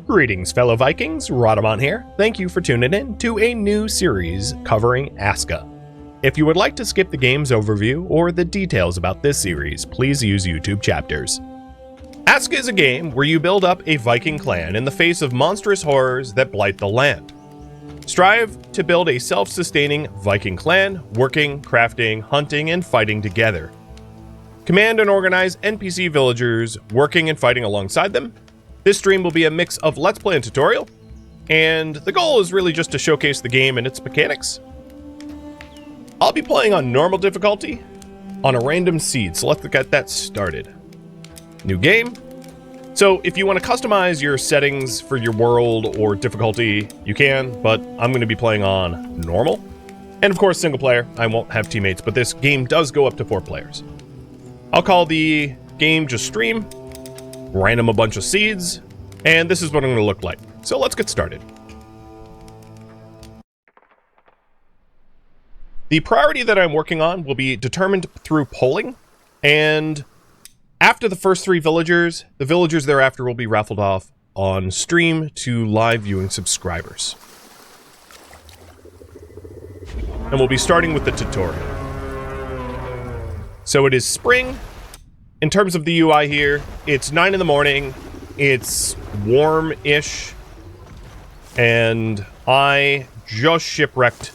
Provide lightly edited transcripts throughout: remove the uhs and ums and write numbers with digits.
Greetings, fellow Vikings, Rhadamant here. Thank you for tuning in to a new series covering ASKA. If you would like to skip the game's overview or the details about this series, please use YouTube chapters. ASKA is a game where you build up a Viking clan in the face of monstrous horrors that blight the land. Strive to build a self-sustaining Viking clan, working, crafting, hunting, and fighting together. Command and organize NPC villagers, working and fighting alongside them. This stream will be a mix of Let's Play and tutorial, and the goal is really just to showcase the game and its mechanics. I'll be playing on normal difficulty on a random seed, so let's get that started. New game. So if you want to customize your settings for your world or difficulty, you can, but I'm going to be playing on normal. And of course, single player. I won't have teammates, but this game does go up to 4 players. I'll call the game just stream, random a bunch of seeds, and this is what I'm going to look like. So let's get started. The priority that I'm working on will be determined through polling, and after the first 3 villagers, the villagers thereafter will be raffled off on stream to live viewing subscribers. And we'll be starting with the tutorial. So it is spring. In terms of the UI here, it's 9 in the morning, it's warm-ish, and I just shipwrecked.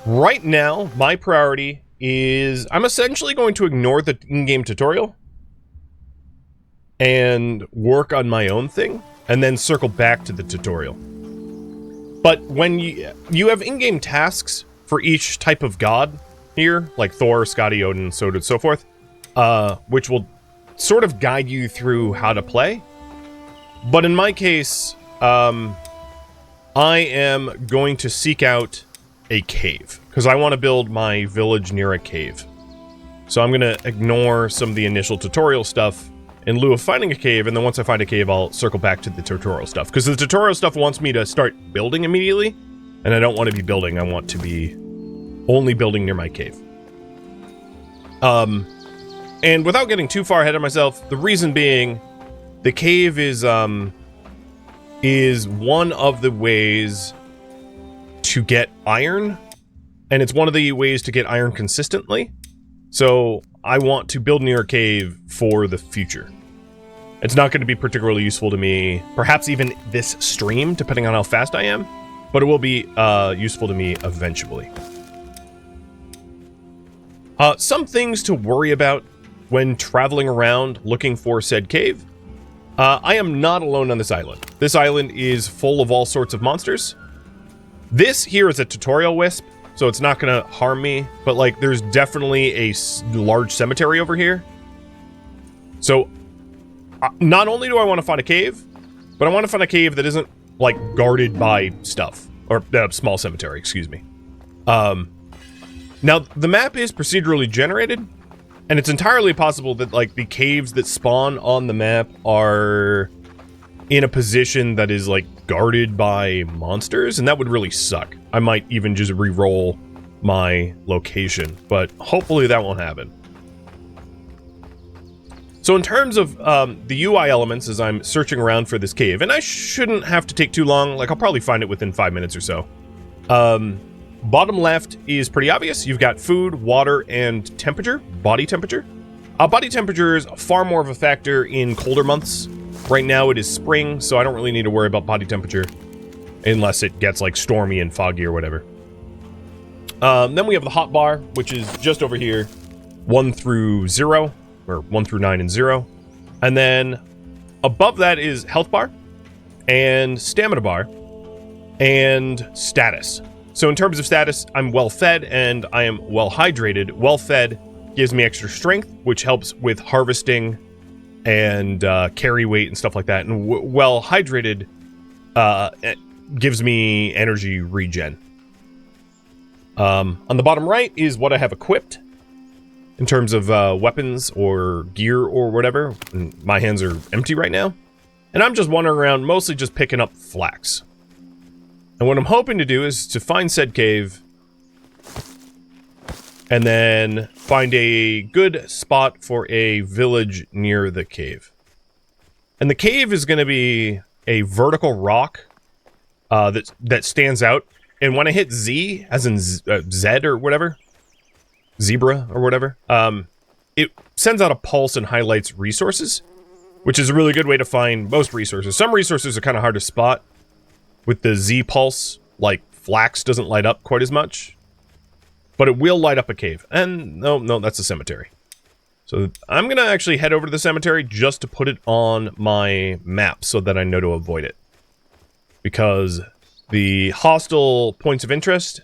Right now, my priority is I'm essentially going to ignore the in-game tutorial and work on my own thing, and then circle back to the tutorial. But when you have in-game tasks for each type of god here, like Thor, Scotty, Odin, so on and so forth, which will sort of guide you through how to play. But in my case, I am going to seek out a cave, because I want to build my village near a cave. So I'm going to ignore some of the initial tutorial stuff in lieu of finding a cave, and then once I find a cave, I'll circle back to the tutorial stuff. Because the tutorial stuff wants me to start building immediately, and I don't want to be building, I want to be only building near my cave. And without getting too far ahead of myself, the reason being, the cave is one of the ways to get iron, and it's one of the ways to get iron consistently. So I want to build near a cave for the future. It's not going to be particularly useful to me, perhaps even this stream, depending on how fast I am, but it will be useful to me eventually. Some things to worry about when traveling around looking for said cave. I am not alone on this island. This island is full of all sorts of monsters. This here is a tutorial wisp, so it's not going to harm me, but like there's definitely a large cemetery over here. So not only do I want to find a cave, but I want to find a cave that isn't like guarded by stuff, or small cemetery, excuse me. Now, the map is procedurally generated, and it's entirely possible that, like, the caves that spawn on the map are in a position that is, like, guarded by monsters, and that would really suck. I might even just re-roll my location, but hopefully that won't happen. So in terms of the UI elements as I'm searching around for this cave, and I shouldn't have to take too long, like, I'll probably find it within 5 minutes or so. Bottom left is pretty obvious. You've got food, water, and temperature, body temperature. Body temperature is far more of a factor in colder months. Right now it is spring, so I don't really need to worry about body temperature unless it gets like stormy and foggy or whatever. Then we have the hot bar, which is just over here, 1 through 0, or 1 through 9 and 0. And then above that is health bar, and stamina bar, and status. So in terms of status, I'm well fed and I am well hydrated. Well fed gives me extra strength, which helps with harvesting and carry weight and stuff like that. And well hydrated gives me energy regen. On the bottom right is what I have equipped in terms of weapons or gear or whatever. And my hands are empty right now. And I'm just wandering around, mostly just picking up flax. And what I'm hoping to do is to find said cave and then find a good spot for a village near the cave. And the cave is going to be a vertical rock that stands out. And when I hit Z, as in Z or whatever, zebra or whatever, it sends out a pulse and highlights resources, which is a really good way to find most resources. Some resources are kind of hard to spot with the Z pulse, like flax doesn't light up quite as much, but it will light up a cave. And no, that's a cemetery. So I'm going to actually head over to the cemetery just to put it on my map so that I know to avoid it. Because the hostile points of interest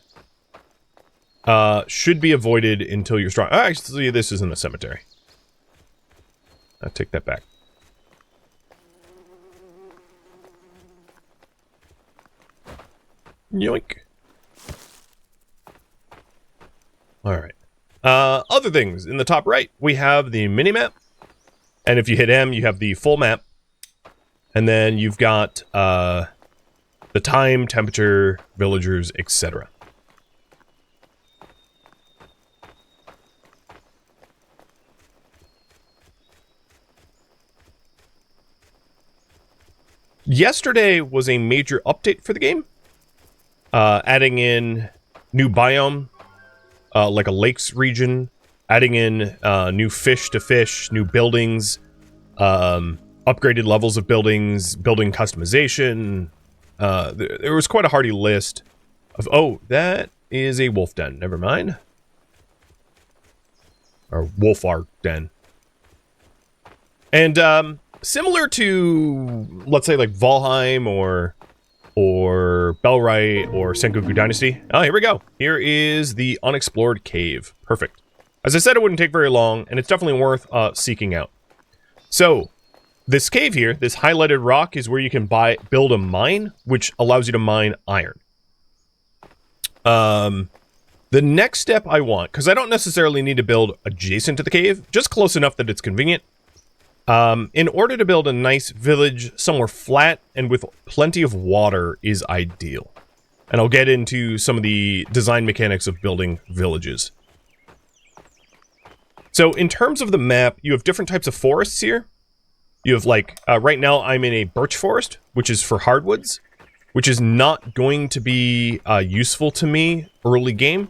should be avoided until you're strong. Actually, this isn't a cemetery. I'll take that back. Yoink. Alright. Other things. In the top right, we have the mini-map. And if you hit M, you have the full map. And then you've got the time, temperature, villagers, etc. Yesterday was a major update for the game. Adding in new biome, like a lakes region, adding in new fish to fish, new buildings, upgraded levels of buildings, building customization. There was quite a hearty list of... Oh, that is a wolf den. Never mind. Or wolfar den. And similar to, let's say, like Valheim or Belrite or Sengoku Dynasty. Oh, here we go. Here is the unexplored cave. Perfect. As I said, it wouldn't take very long, and it's definitely worth seeking out. So, this cave here, this highlighted rock, is where you can build a mine, which allows you to mine iron. The next step I want, because I don't necessarily need to build adjacent to the cave, just close enough that it's convenient. In order to build a nice village somewhere flat and with plenty of water is ideal. And I'll get into some of the design mechanics of building villages. So in terms of the map, you have different types of forests here. You have like, right now I'm in a birch forest, which is for hardwoods, which is not going to be useful to me early game.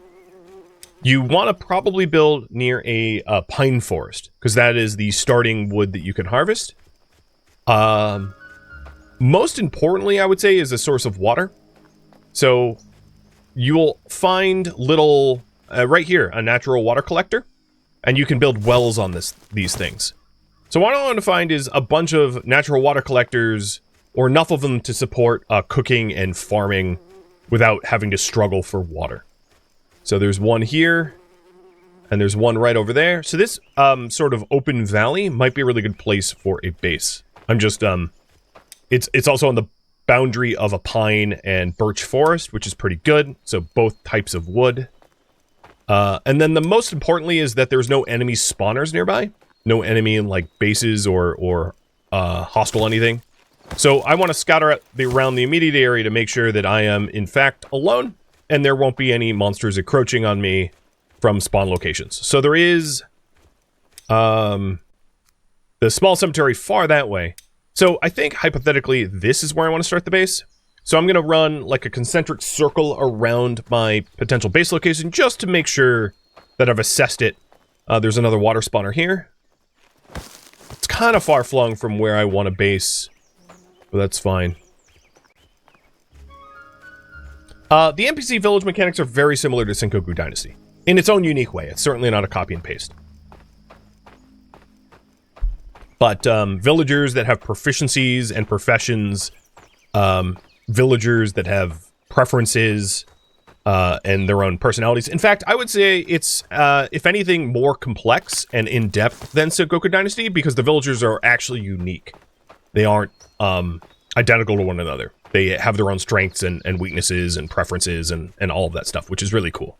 You want to probably build near a pine forest, because that is the starting wood that you can harvest. Most importantly, I would say, is a source of water. So you will find little, right here, a natural water collector, and you can build wells on these things. So what I want to find is a bunch of natural water collectors, or enough of them to support cooking and farming without having to struggle for water. So there's one here, and there's one right over there. So this sort of open valley might be a really good place for a base. I'm just, it's also on the boundary of a pine and birch forest, which is pretty good. So both types of wood. And then the most importantly is that there's no enemy spawners nearby. No enemy like bases or hostile anything. So I want to scout around the immediate area to make sure that I am, in fact, alone. And there won't be any monsters encroaching on me from spawn locations. So there is the small cemetery far that way. So I think, hypothetically, this is where I want to start the base. So I'm going to run like a concentric circle around my potential base location just to make sure that I've assessed it. There's another water spawner here. It's kind of far flung from where I want to base, but that's fine. The NPC village mechanics are very similar to Sengoku Dynasty, in its own unique way. It's certainly not a copy and paste. But villagers that have proficiencies and professions, villagers that have preferences and their own personalities. In fact, I would say it's, if anything, more complex and in-depth than Sengoku Dynasty, because the villagers are actually unique. They aren't identical to one another. They have their own strengths and weaknesses and preferences and all of that stuff, which is really cool.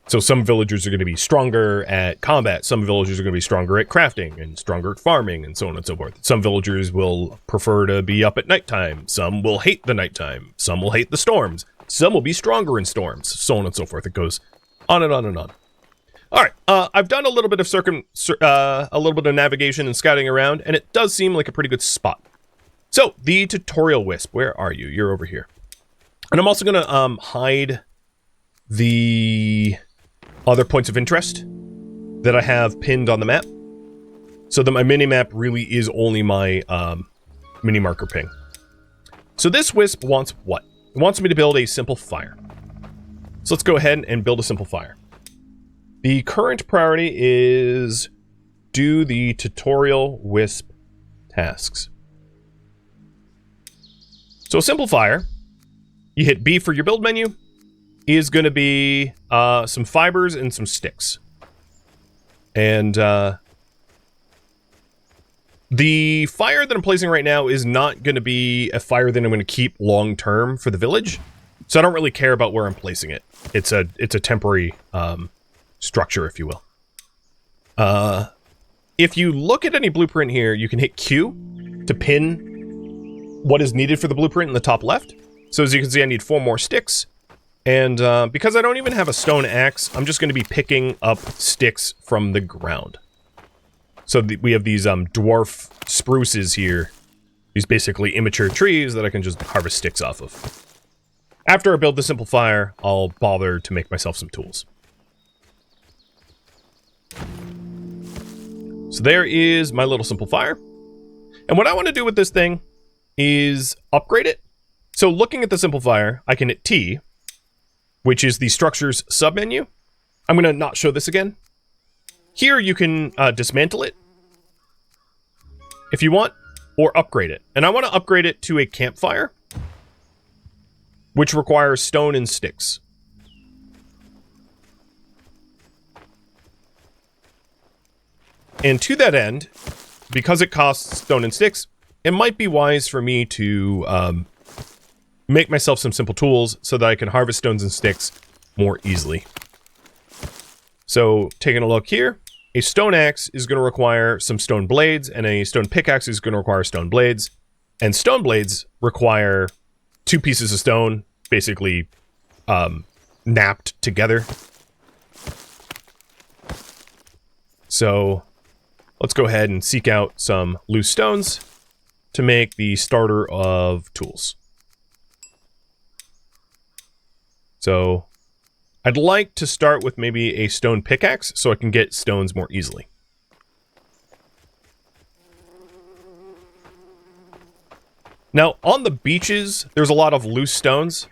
So some villagers are going to be stronger at combat. Some villagers are going to be stronger at crafting and stronger at farming and so on and so forth. Some villagers will prefer to be up at nighttime. Some will hate the nighttime. Some will hate the storms. Some will be stronger in storms. So on and so forth. It goes on and on and on. All right, I've done a little bit of a little bit of navigation and scouting around, and it does seem like a pretty good spot. So, the tutorial wisp, where are you? You're over here. And I'm also going to hide the other points of interest that I have pinned on the map, so that my mini-map really is only my mini-marker ping. So this wisp wants what? It wants me to build a simple fire. So let's go ahead and build a simple fire. The current priority is do the tutorial wisp tasks. So a simple fire, you hit B for your build menu, is going to be some fibers and some sticks. And the fire that I'm placing right now is not going to be a fire that I'm going to keep long term for the village. So I don't really care about where I'm placing it. It's a temporary structure, if you will. If you look at any blueprint here, you can hit Q to pin what is needed for the blueprint in the top left. So as you can see, I need 4 more sticks. And because I don't even have a stone axe, I'm just going to be picking up sticks from the ground. So we have these dwarf spruces here. These basically immature trees that I can just harvest sticks off of. After I build the simple fire, I'll bother to make myself some tools. So there is my little simple fire. And what I want to do with this thing is upgrade it. So looking at the simple fire, I can hit T, which is the structure's submenu. I'm going to not show this again. Here you can dismantle it if you want, or upgrade it. And I want to upgrade it to a campfire, which requires stone and sticks. And to that end, because it costs stone and sticks, it might be wise for me to make myself some simple tools so that I can harvest stones and sticks more easily. So, taking a look here, a stone axe is going to require some stone blades, and a stone pickaxe is going to require stone blades. And stone blades require 2 pieces of stone, basically napped together. So, let's go ahead and seek out some loose stones to make the starter of tools. So, I'd like to start with maybe a stone pickaxe so I can get stones more easily. Now, on the beaches, there's a lot of loose stones.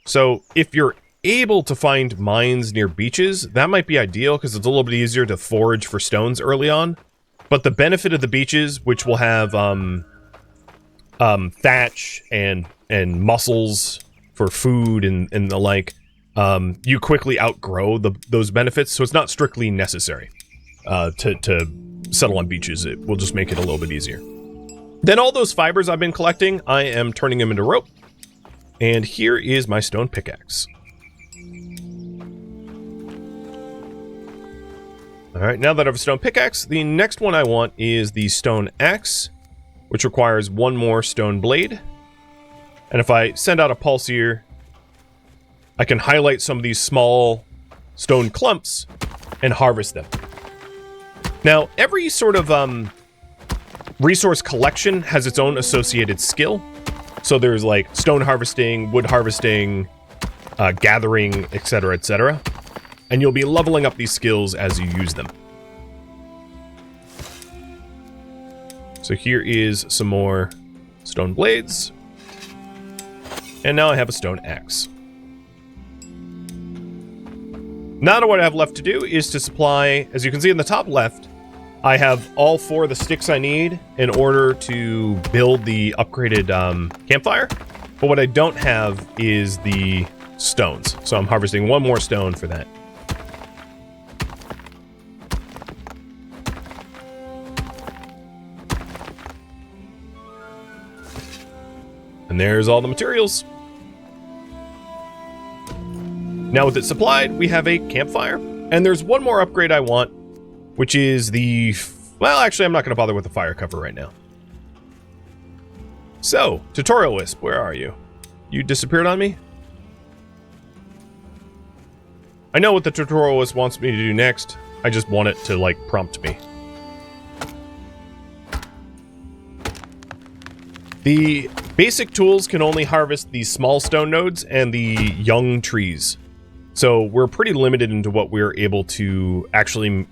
So, if you're able to find mines near beaches, that might be ideal because it's a little bit easier to forage for stones early on. But the benefit of the beaches, which will have thatch and mussels for food and the like, you quickly outgrow those benefits, so it's not strictly necessary to settle on beaches. It will just make it a little bit easier. Then all those fibers I've been collecting, I am turning them into rope. And here is my stone pickaxe. Alright, now that I have a stone pickaxe, the next one I want is the stone axe, which requires 1 more stone blade. And if I send out a pulse here, I can highlight some of these small stone clumps and harvest them. Now, every sort of resource collection has its own associated skill. So there's like stone harvesting, wood harvesting, gathering, etc., etc. And you'll be leveling up these skills as you use them. So here is some more stone blades. And now I have a stone axe. Now what I have left to do is to supply, as you can see in the top left, I have all 4 of the sticks I need in order to build the upgraded campfire. But what I don't have is the stones. So I'm harvesting 1 more stone for that. And there's all the materials. Now with it supplied, we have a campfire. And there's 1 more upgrade I want, which is the... Well, actually, I'm not going to bother with the fire cover right now. So, Tutorial Wisp, where are you? You disappeared on me? I know what the tutorialist wants me to do next. I just want it to, like, prompt me. The basic tools can only harvest the small stone nodes and the young trees. So we're pretty limited into what we're able to actually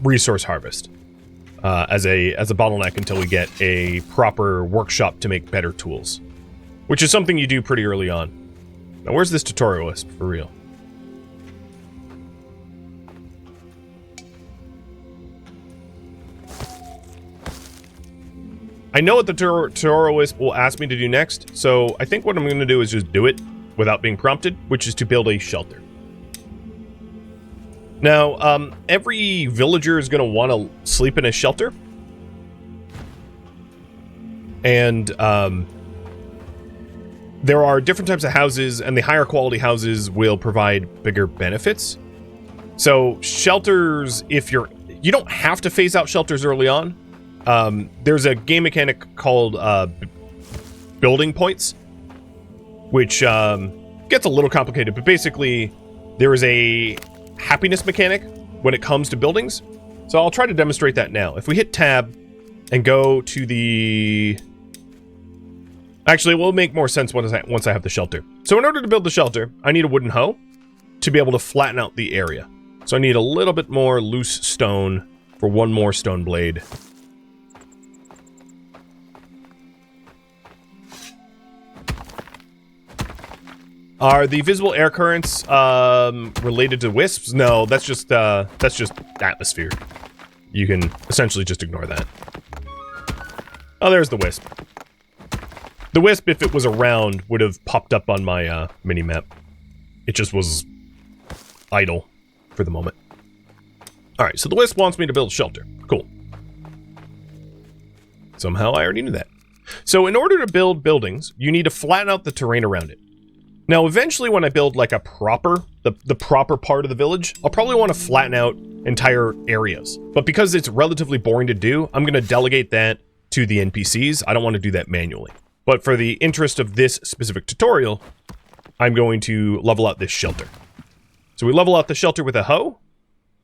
resource harvest as a bottleneck until we get a proper workshop to make better tools, which is something you do pretty early on. Now, where's this tutorialist for real? I know what the tutorialist will ask me to do next, so I think what I'm going to do is just do it without being prompted, which is to build a shelter. Now, every villager is going to want to sleep in a shelter. And there are different types of houses, and the higher quality houses will provide bigger benefits. So shelters, you don't have to phase out shelters early on. There's a game mechanic called building points, which gets a little complicated, but basically there is a happiness mechanic when it comes to buildings. So I'll try to demonstrate that now. If we hit tab and go to the... Actually, it will make more sense once I have the shelter. So in order to build the shelter, I need a wooden hoe to be able to flatten out the area. So I need a little bit more loose stone for one more stone blade. Are the visible air currents related to wisps? No, that's just atmosphere. You can essentially just ignore that. Oh, there's the wisp. The wisp, if it was around, would have popped up on my mini-map. It just was idle for the moment. Alright, so the wisp wants me to build a shelter. Cool. Somehow I already knew that. So in order to build buildings, you need to flatten out the terrain around it. Now, eventually when I build like a proper, the proper part of the village, I'll probably want to flatten out entire areas. But because it's relatively boring to do, I'm going to delegate that to the NPCs. I don't want to do that manually. But for the interest of this specific tutorial, I'm going to level out this shelter. So we level out the shelter with a hoe,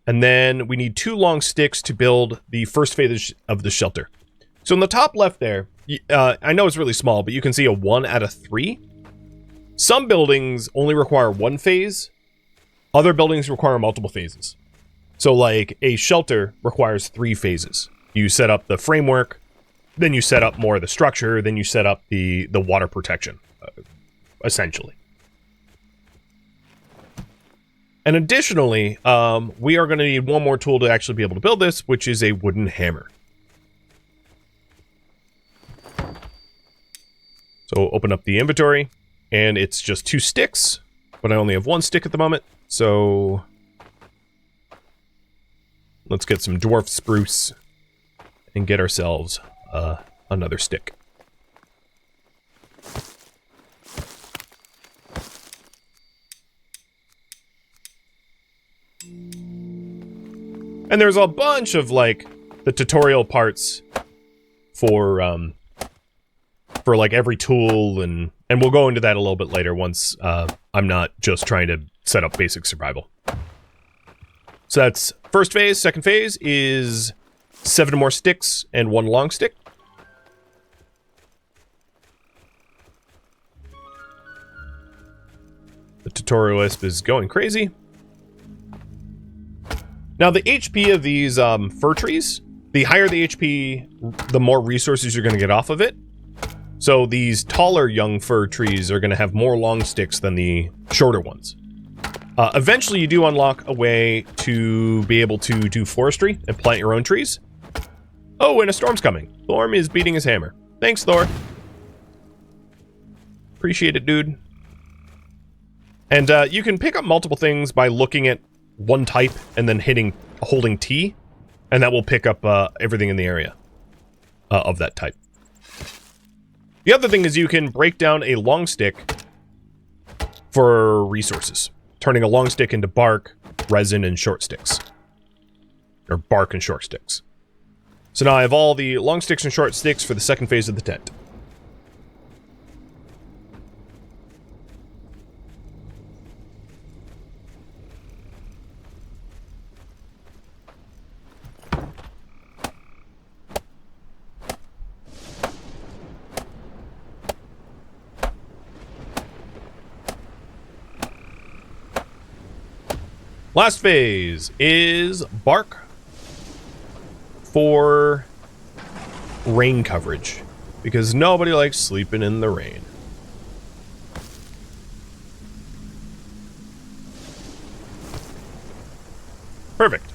and then we need 2 long sticks to build the first phase of the shelter. So in the top left there, I know it's really small, but you can see a 1 out of 3. Some buildings only require 1 phase. Other buildings require multiple phases. So like a shelter requires 3 phases. You set up the framework, then you set up more of the structure, then you set up the water protection, essentially. And additionally, we are going to need one more tool to actually be able to build this, which is a wooden hammer. So open up the inventory, and it's just 2 sticks, but I only have 1 stick at the moment, so let's get some dwarf spruce and get ourselves another stick. And there's a bunch of like the tutorial parts for like every tool, and we'll go into that a little bit later once I'm not just trying to set up basic survival. So that's first phase. Second phase is 7 more sticks and 1 long stick. The tutorialist is going crazy. Now the HP of these fir trees, the higher the HP, the more resources you're going to get off of it. So these taller young fir trees are going to have more long sticks than the shorter ones. Eventually you do unlock a way to be able to do forestry and plant your own trees. Oh, and a storm's coming. Thorm is beating his hammer. Thanks, Thor. Appreciate it, dude. And you can pick up multiple things by looking at one type and then holding T, and that will pick up everything in the area of that type. The other thing is you can break down a long stick for resources, turning a long stick into bark, resin, and short sticks. Or bark and short sticks. So now I have all the long sticks and short sticks for the second phase of the tent. Last phase is bark for rain coverage, because nobody likes sleeping in the rain. Perfect.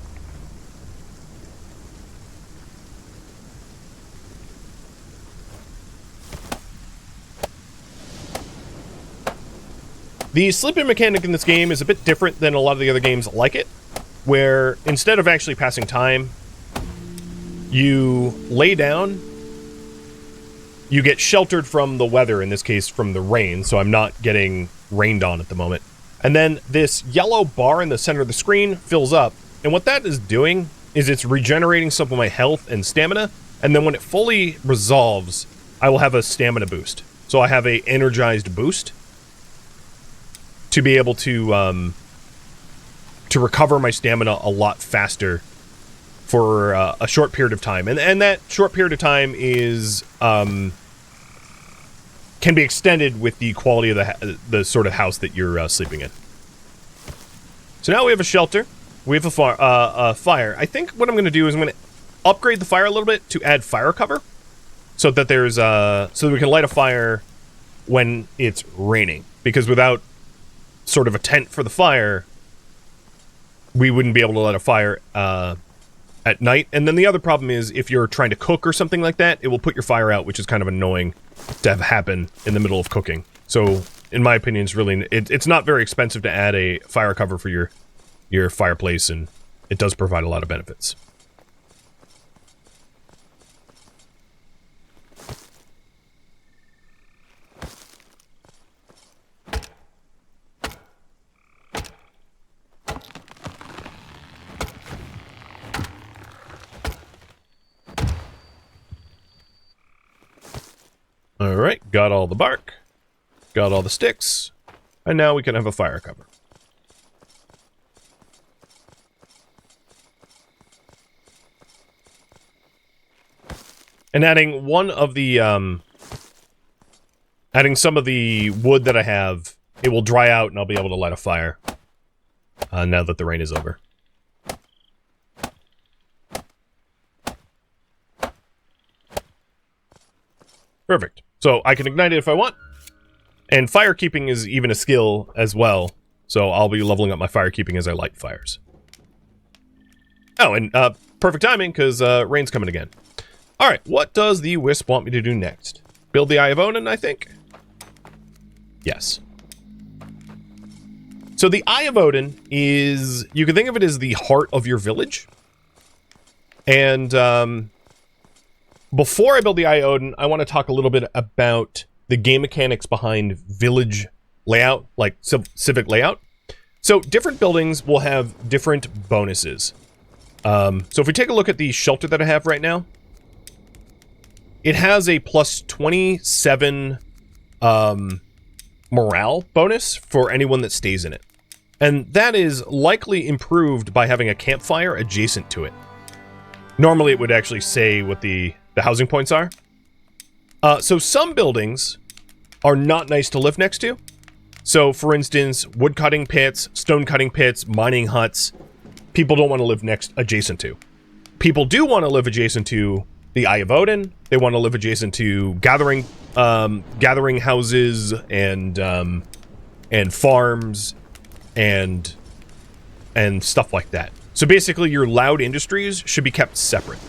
The sleeping mechanic in this game is a bit different than a lot of the other games like it, where instead of actually passing time, you lay down, you get sheltered from the weather, in this case from the rain, so I'm not getting rained on at the moment. And then this yellow bar in the center of the screen fills up, and what that is doing is it's regenerating some of my health and stamina, and then when it fully resolves, I will have a stamina boost. So I have a energized boost to be able to recover my stamina a lot faster for a short period of time. And that short period of time is can be extended with the quality of the sort of house that you're sleeping in. So now we have a shelter. We have a fire. I think what I'm going to do is I'm going to upgrade the fire a little bit to add fire cover, so that there's so that we can light a fire when it's raining. Because without sort of a tent for the fire, we wouldn't be able to light a fire at night. And then the other problem is if you're trying to cook or something like that, it will put your fire out, which is kind of annoying to have happen in the middle of cooking. So in my opinion, it's not very expensive to add a fire cover for your fireplace, and it does provide a lot of benefits. Alright, got all the bark, got all the sticks, and now we can have a fire cover. And adding one of the, adding some of the wood that I have, it will dry out and I'll be able to light a fire now that the rain is over. Perfect. So I can ignite it if I want. And firekeeping is even a skill as well. So I'll be leveling up my firekeeping as I light fires. Oh, and perfect timing, because rain's coming again. Alright, what does the Wisp want me to do next? Build the Eye of Odin, I think? Yes. So the Eye of Odin is... you can think of it as the heart of your village. And, before I build the Eye of Odin, I want to talk a little bit about the game mechanics behind village layout, like civic layout. So different buildings will have different bonuses. So if we take a look at the shelter that I have right now, it has a plus 27 morale bonus for anyone that stays in it. And that is likely improved by having a campfire adjacent to it. Normally it would actually say what the housing points are. So some buildings are not nice to live next to. So for instance, wood cutting pits, stone cutting pits, mining huts, people don't want to live adjacent to. People do want to live adjacent to the Eye of Odin. They want to live adjacent to gathering houses and farms and stuff like that. So basically your loud industries should be kept separate.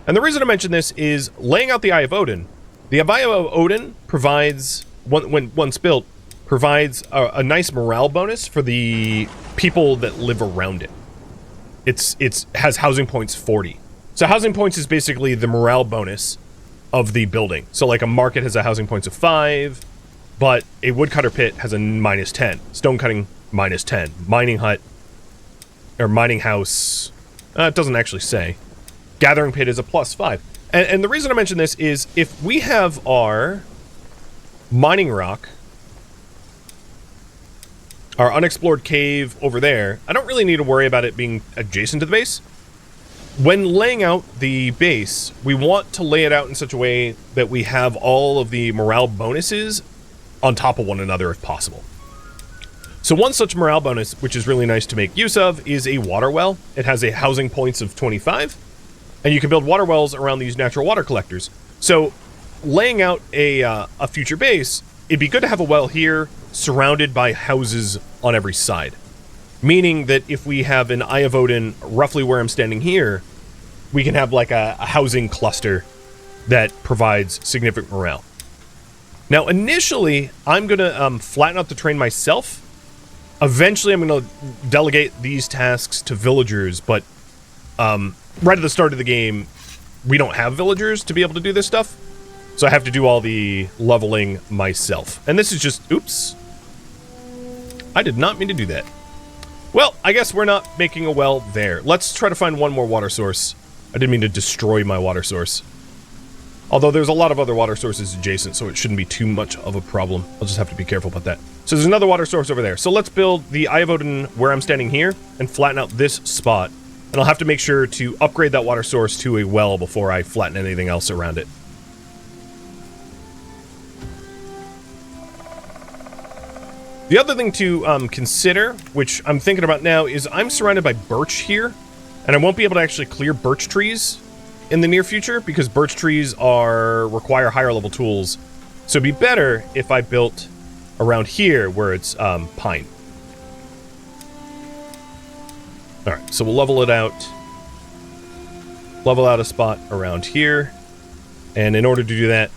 And the reason I mention this is laying out the Eye of Odin. The Eye of Odin provides, when once built, provides a nice morale bonus for the people that live around it. It has housing points 40. So housing points is basically the morale bonus of the building. So like a market has a housing points of 5, but a woodcutter pit has a minus 10. Stone cutting minus 10. Mining hut or mining house, it doesn't actually say. Gathering pit is a plus 5. And the reason I mention this is if we have our mining rock, our unexplored cave over there, I don't really need to worry about it being adjacent to the base. When laying out the base, we want to lay it out in such a way that we have all of the morale bonuses on top of one another if possible. So one such morale bonus, which is really nice to make use of, is a water well. It has a housing points of 25, and you can build water wells around these natural water collectors. So laying out a future base, it'd be good to have a well here surrounded by houses on every side. Meaning that if we have an Eye of Odin roughly where I'm standing here, we can have like a housing cluster that provides significant morale. Now, initially, I'm going to flatten out the terrain myself. Eventually, I'm going to delegate these tasks to villagers, but right at the start of the game, we don't have villagers to be able to do this stuff. So I have to do all the leveling myself. And this is just, oops. I did not mean to do that. Well, I guess we're not making a well there. Let's try to find one more water source. I didn't mean to destroy my water source. Although there's a lot of other water sources adjacent, so it shouldn't be too much of a problem. I'll just have to be careful about that. So there's another water source over there. So let's build the Eye of Odin where I'm standing here and flatten out this spot. And I'll have to make sure to upgrade that water source to a well before I flatten anything else around it. The other thing to consider, which I'm thinking about now, is I'm surrounded by birch here, and I won't be able to actually clear birch trees in the near future because birch trees require higher level tools. So it'd be better if I built around here where it's pine. Alright, so we'll level it out. Level out a spot around here. And in order to do that,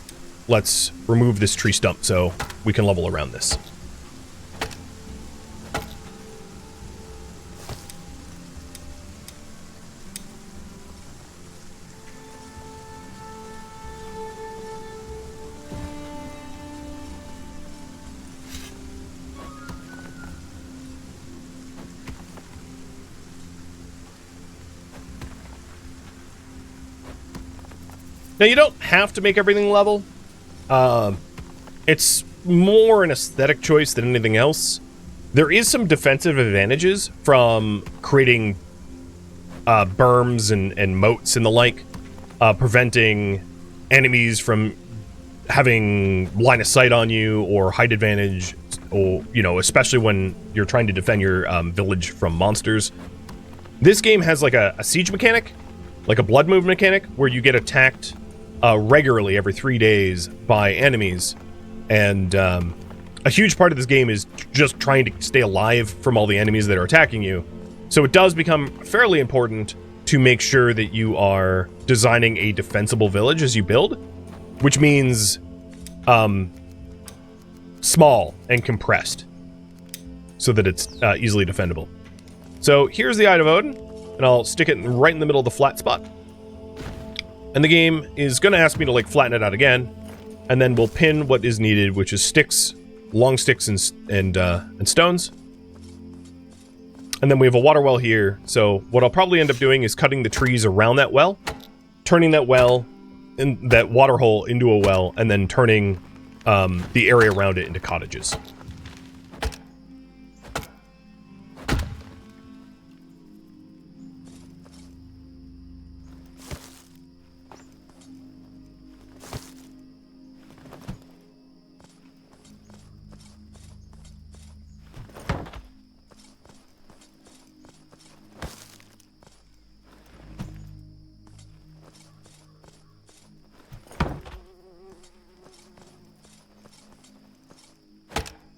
let's remove this tree stump so we can level around this. Now, you don't have to make everything level. It's more an aesthetic choice than anything else. There is some defensive advantages from creating berms and moats and the like, preventing enemies from having line of sight on you or height advantage, or, you know, especially when you're trying to defend your village from monsters. This game has like a siege mechanic, like a blood moon mechanic, where you get attacked regularly every 3 days by enemies, and a huge part of this game is just trying to stay alive from all the enemies that are attacking you. So it does become fairly important to make sure that you are designing a defensible village as you build, which means small and compressed so that it's easily defendable. So here's the Eye of Odin, and I'll stick it right in the middle of the flat spot. And the game is going to ask me to, like, flatten it out again, and then we'll pin what is needed, which is sticks, long sticks, and stones. And then we have a water well here, so what I'll probably end up doing is cutting the trees around that well, turning that well, in that water hole into a well, and then turning the area around it into cottages.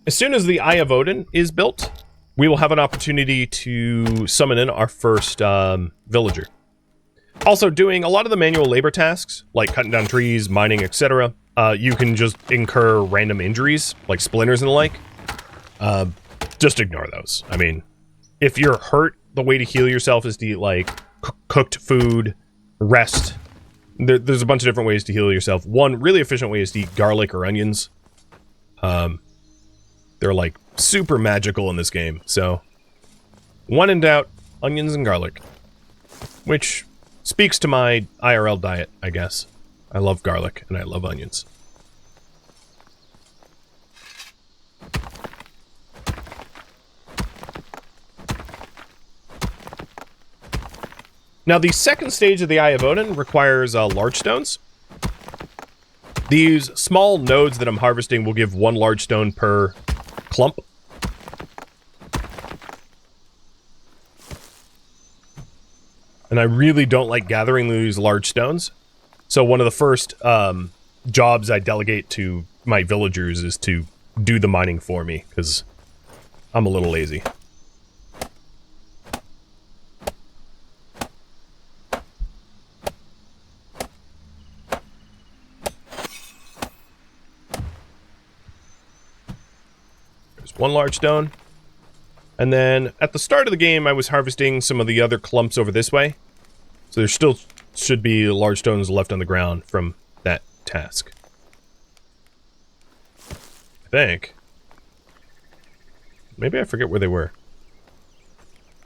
As soon as the Eye of Odin is built, we will have an opportunity to summon in our first villager. Also, doing a lot of the manual labor tasks, like cutting down trees, mining, etc., you can just incur random injuries, like splinters and the like. Just ignore those. I mean, if you're hurt, the way to heal yourself is to eat, like, cooked food, rest. There's a bunch of different ways to heal yourself. One really efficient way is to eat garlic or onions. They're, like, super magical in this game, so when in doubt, onions and garlic. Which speaks to my IRL diet, I guess. I love garlic, and I love onions. Now, the second stage of the Eye of Odin requires large stones. These small nodes that I'm harvesting will give one large stone per clump. And I really don't like gathering these large stones. So one of the first jobs I delegate to my villagers is to do the mining for me, because I'm a little lazy. There's one large stone. And then at the start of the game, I was harvesting some of the other clumps over this way. So there still should be large stones left on the ground from that task. I think. Maybe I forget where they were.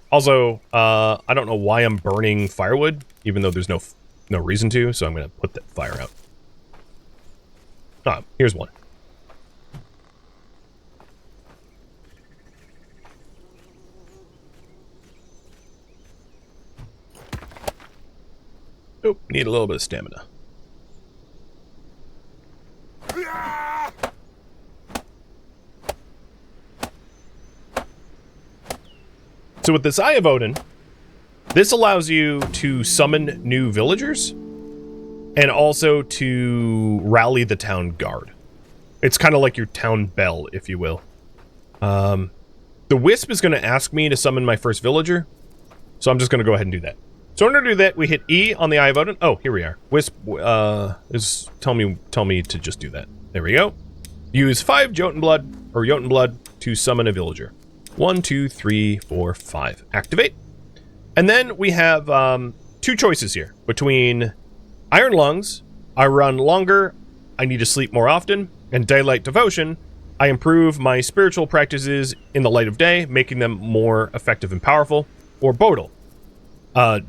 Also, I don't know why I'm burning firewood, even though there's no reason to, so I'm going to put that fire out. Ah, here's one. Oh, need a little bit of stamina. So with this Eye of Odin, this allows you to summon new villagers and also to rally the town guard. It's kind of like your town bell, if you will. The Wisp is going to ask me to summon my first villager, so I'm just going to go ahead and do that. So in order to do that, we hit E on the Eye of Odin. Oh, here we are. Wisp is tell me to just do that. There we go. Use 5 Jotun blood to summon a villager. 1, 2, 3, 4, 5. Activate. And then we have 2 choices here between Iron Lungs, I run longer, I need to sleep more often, and Daylight Devotion, I improve my spiritual practices in the light of day, making them more effective and powerful. Or Bodil.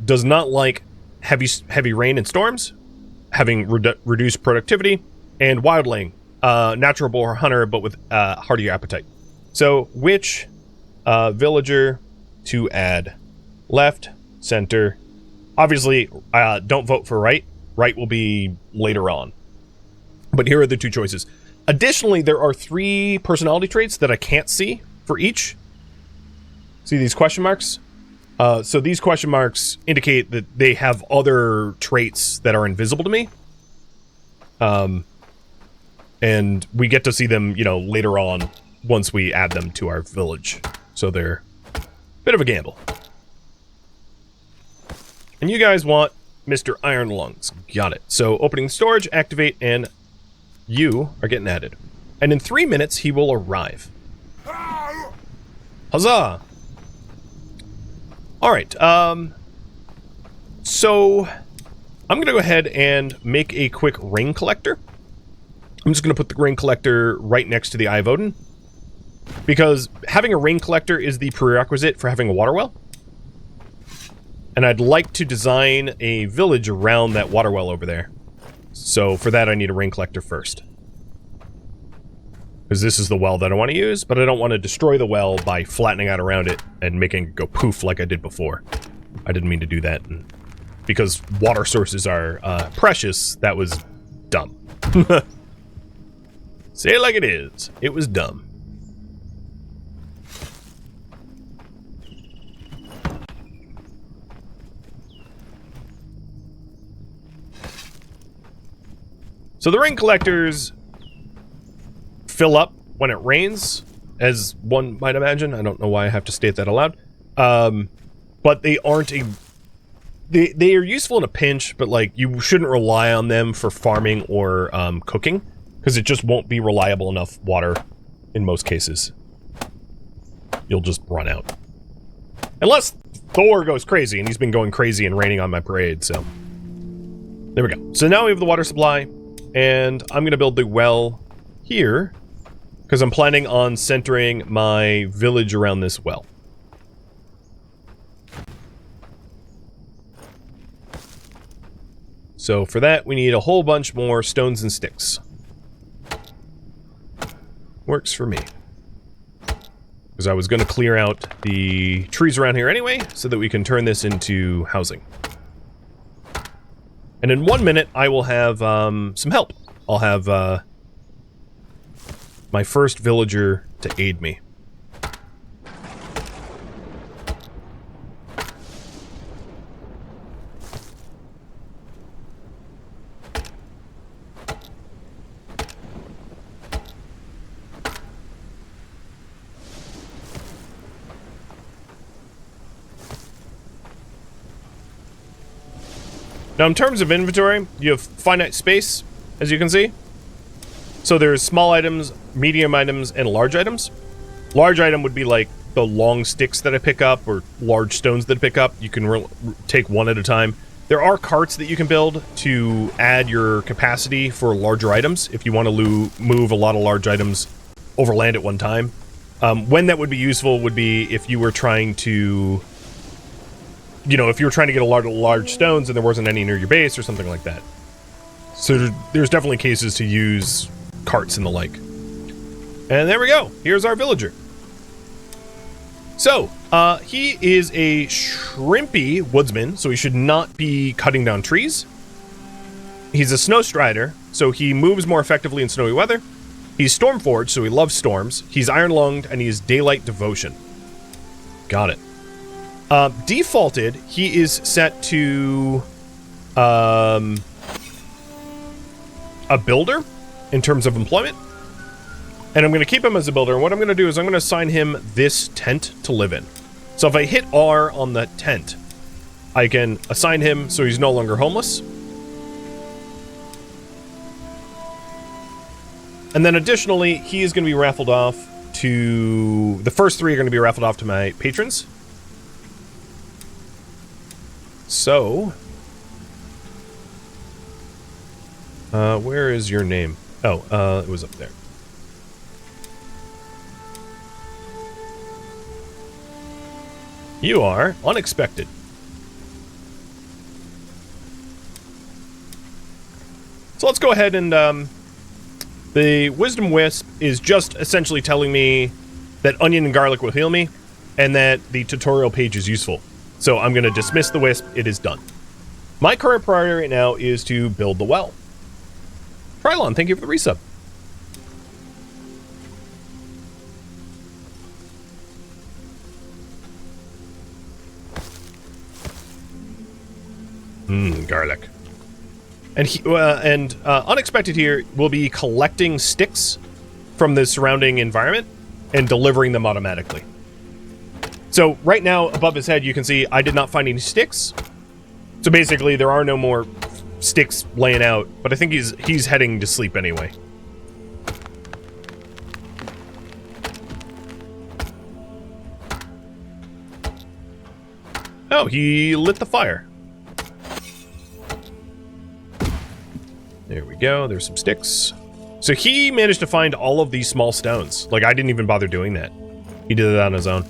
Does not like heavy rain and storms, having reduced productivity, and Wildling, natural born hunter, but with heartier appetite. So, which villager to add? Left, center. Obviously, don't vote for right. Right will be later on. But here are the 2 choices. Additionally, there are 3 personality traits that I can't see for each. See these question marks? So these question marks indicate that they have other traits that are invisible to me. And we get to see them, you know, later on once we add them to our village. So they're a bit of a gamble. And you guys want Mr. Iron Lungs. Got it. So opening the storage, activate, and you are getting added. And in 3 minutes, he will arrive. Huzzah! Alright, so I'm going to go ahead and make a quick rain collector. I'm just going to put the rain collector right next to the Eye of Odin, because having a rain collector is the prerequisite for having a water well. And I'd like to design a village around that water well over there. So for that I need a rain collector first. Because this is the well that I want to use, but I don't want to destroy the well by flattening out around it and making it go poof like I did before. I didn't mean to do that. And because water sources are precious, that was dumb. Say it like it is. It was dumb. So the rain collectors fill up when it rains, as one might imagine. I don't know why I have to state that aloud. But they aren't a... They are useful in a pinch, but like you shouldn't rely on them for farming or cooking, because it just won't be reliable enough water in most cases. You'll just run out. Unless Thor goes crazy, and he's been going crazy and raining on my parade, so... There we go. So now we have the water supply, and I'm going to build the well here, because I'm planning on centering my village around this well. So for that, we need a whole bunch more stones and sticks. Works for me. Because I was going to clear out the trees around here anyway, so that we can turn this into housing. And in 1 minute, I will have some help. I'll have my first villager to aid me. Now, in terms of inventory, you have finite space, as you can see. So there's small items, medium items, and large items. Large item would be like the long sticks that I pick up, or large stones that I pick up. You can take one at a time. There are carts that you can build to add your capacity for larger items if you want to move a lot of large items over land at one time. When that would be useful would be if you were trying to, if you were trying to get a lot of large stones and there wasn't any near your base or something like that. So there's definitely cases to use carts and the like. And there we go. Here's our villager. So, he is a shrimpy woodsman, so he should not be cutting down trees. He's a snow strider, so he moves more effectively in snowy weather. He's stormforged, so he loves storms. He's iron-lunged, and he's daylight devotion. Got it. Defaulted, he is set to a builder in terms of employment. And I'm going to keep him as a builder. And what I'm going to do is I'm going to assign him this tent to live in. So if I hit R on the tent, I can assign him so he's no longer homeless. And then additionally, he is going to be raffled off to... The first 3 are going to be raffled off to my patrons. So... where is your name? Oh, it was up there. You are unexpected. So let's go ahead and, the Wisdom Wisp is just essentially telling me that onion and garlic will heal me, and that the tutorial page is useful. So I'm going to dismiss the Wisp. It is done. My current priority right now is to build the well. Trylon, thank you for the resub. Garlic. And unexpected here will be collecting sticks from the surrounding environment and delivering them automatically. So right now, above his head, you can see I did not find any sticks. So basically, there are no more sticks laying out, but I think he's heading to sleep anyway. Oh, he lit the fire. There we go. There's some sticks. So he managed to find all of these small stones. Like, I didn't even bother doing that. He did it on his own.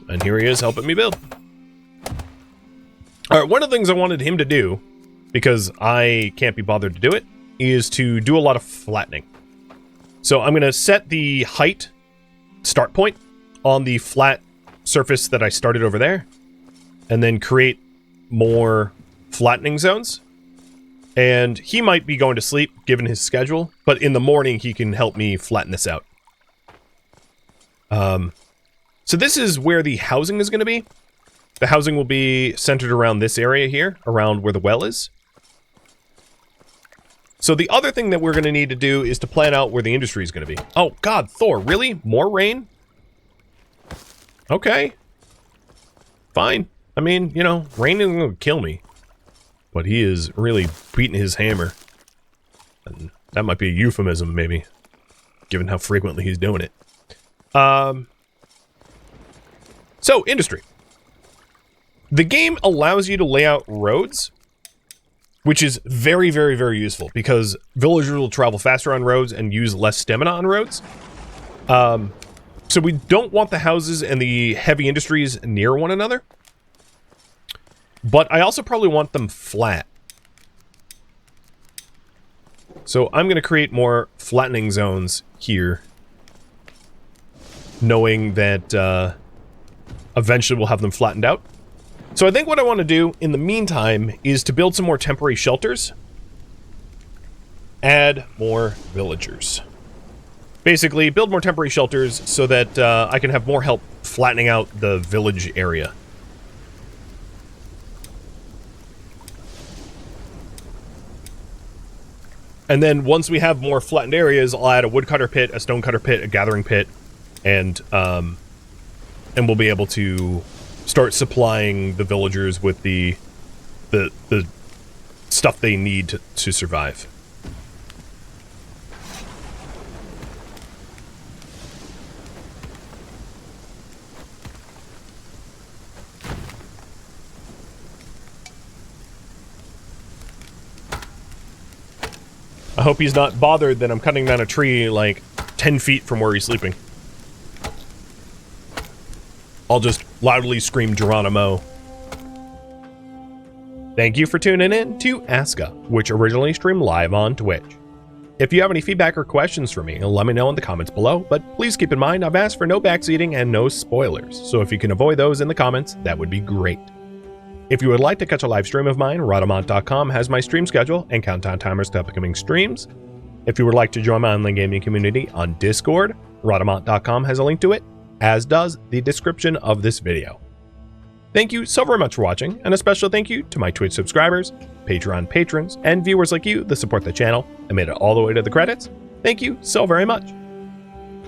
And here he is helping me build. All right, one of the things I wanted him to do, because I can't be bothered to do it, is to do a lot of flattening. So I'm going to set the height start point on the flat surface that I started over there, and then create more flattening zones. And he might be going to sleep, given his schedule, but in the morning he can help me flatten this out. So this is where the housing is going to be. The housing will be centered around this area here, around where the well is. So the other thing that we're going to need to do is to plan out where the industry is going to be. Oh, God, Thor, really? More rain? Okay. Fine. I mean, rain isn't going to kill me. But he is really beating his hammer. And that might be a euphemism, maybe. Given how frequently he's doing it. So, industry. The game allows you to lay out roads, which is very, very, very useful, because villagers will travel faster on roads and use less stamina on roads. So we don't want the houses and the heavy industries near one another. But I also probably want them flat. So I'm going to create more flattening zones here, knowing that eventually we'll have them flattened out. So I think what I want to do in the meantime is to build some more temporary shelters. Add more villagers. Basically, build more temporary shelters so that I can have more help flattening out the village area. And then once we have more flattened areas, I'll add a woodcutter pit, a stonecutter pit, a gathering pit, and we'll be able to start supplying the villagers with the stuff they need to survive. I hope he's not bothered that I'm cutting down a tree like 10 feet from where he's sleeping. I'll just loudly scream Geronimo. Thank you for tuning in to ASKA, which originally streamed live on Twitch. If you have any feedback or questions for me, let me know in the comments below, but please keep in mind I've asked for no backseating and no spoilers, so if you can avoid those in the comments, that would be great. If you would like to catch a live stream of mine, Rhadamant.com has my stream schedule and countdown timers to upcoming streams. If you would like to join my online gaming community on Discord, Rhadamant.com has a link to it, as does the description of this video. Thank you so very much for watching, and a special thank you to my Twitch subscribers, Patreon patrons, and viewers like you that support the channel and made it all the way to the credits. Thank you so very much.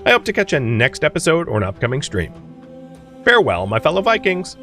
I hope to catch you next episode or an upcoming stream. Farewell, my fellow Vikings.